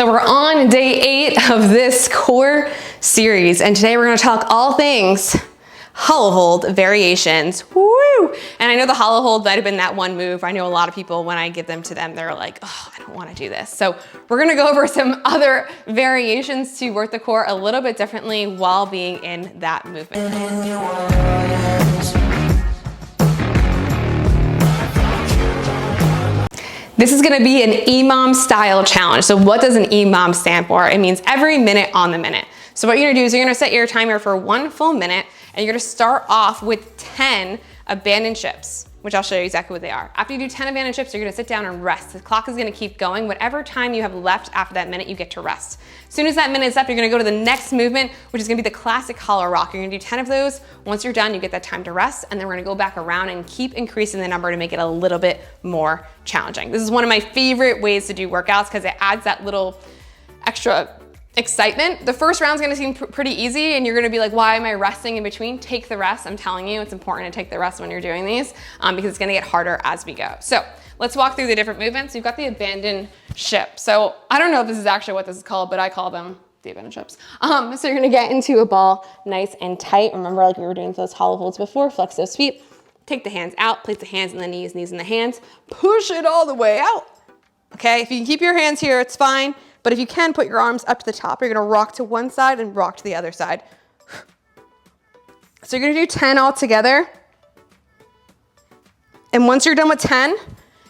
So we're on day 8 of this core series, and today we're going to talk all things hollow hold variations. Woo! And I know the hollow hold might have been that one move. I know a lot of people, when I give them to them, they're like, oh, I don't want to do this. So we're going to go over some other variations to work the core a little bit differently while being in that movement. This is gonna be an EMOM style challenge. So what does an EMOM stand for? It means every minute on the minute. So what you're gonna do is you're gonna set your timer for 1 full minute, and you're gonna start off with 10 abandoned shifts, which I'll show you exactly what they are. After you do 10 abandoned shifts, you're gonna sit down and rest. The clock is gonna keep going. Whatever time you have left after that minute, you get to rest. As soon as that minute is up, you're gonna go to the next movement, which is gonna be the classic hollow rock. You're gonna do 10 of those. Once you're done, you get that time to rest, and then we're gonna go back around and keep increasing the number to make it a little bit more challenging. This is one of my favorite ways to do workouts because it adds that little extra excitement. The first round's gonna seem pretty easy, and you're gonna be like, why am I resting in between? Take the rest. I'm telling you, it's important to take the rest when you're doing these because it's gonna get harder as we go. So let's walk through the different movements. You've got the abandoned ship. So I don't know if this is actually what this is called, but I call them the abandoned ships. So you're gonna get into a ball nice and tight. Remember, like we were doing those hollow holds before, flex those feet, take the hands out, place the hands in the knees, knees in the hands, push it all the way out. Okay, if you can keep your hands here, it's fine. But if you can, put your arms up to the top. You're gonna rock to one side and rock to the other side. So you're gonna do 10 all together. And once you're done with 10,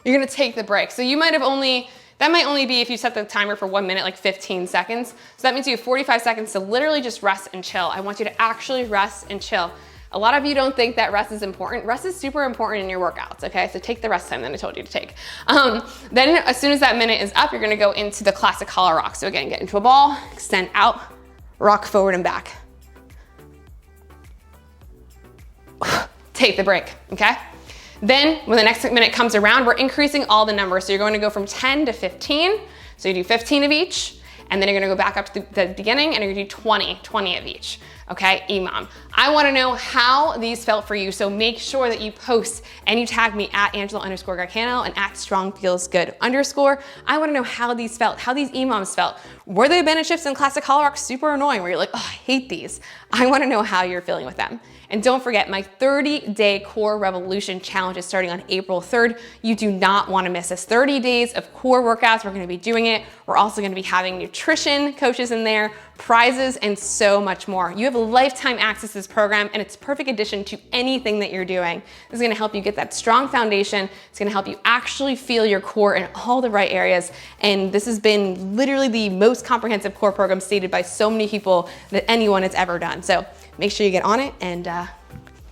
you're gonna take the break. So you might have that might only be if you set the timer for 1 minute, like 15 seconds. So that means you have 45 seconds to literally just rest and chill. I want you to actually rest and chill. A lot of you don't think that rest is important. Rest is super important in your workouts, okay? So take the rest time that I told you to take. Then as soon as that minute is up, you're gonna go into the classic hollow rock. So again, get into a ball, extend out, rock forward and back. Take the break, okay? Then when the next minute comes around, we're increasing all the numbers. So you're going to go from 10 to 15. So you do 15 of each, and then you're gonna go back up to the beginning and you're gonna do 20 of each. Okay, EMOM. I wanna know how these felt for you, so make sure that you post and you tag me at Angela_Garcano and at StrongFeelsGood_. I wanna know how these felt, how these EMOMs felt. Were the abandoned shifts in classic hollow rock super annoying where you're like, oh, I hate these? I wanna know how you're feeling with them. And don't forget, my 30-day core revolution challenge is starting on April 3rd. You do not wanna miss this. 30 days of core workouts, we're gonna be doing it. We're also gonna be having nutrition coaches in there, prizes, and so much more. You have lifetime access to this program, and it's a perfect addition to anything that you're doing. This is gonna help you get that strong foundation. It's gonna help you actually feel your core in all the right areas. And this has been literally the most comprehensive core program stated by so many people that anyone has ever done. So make sure you get on it, and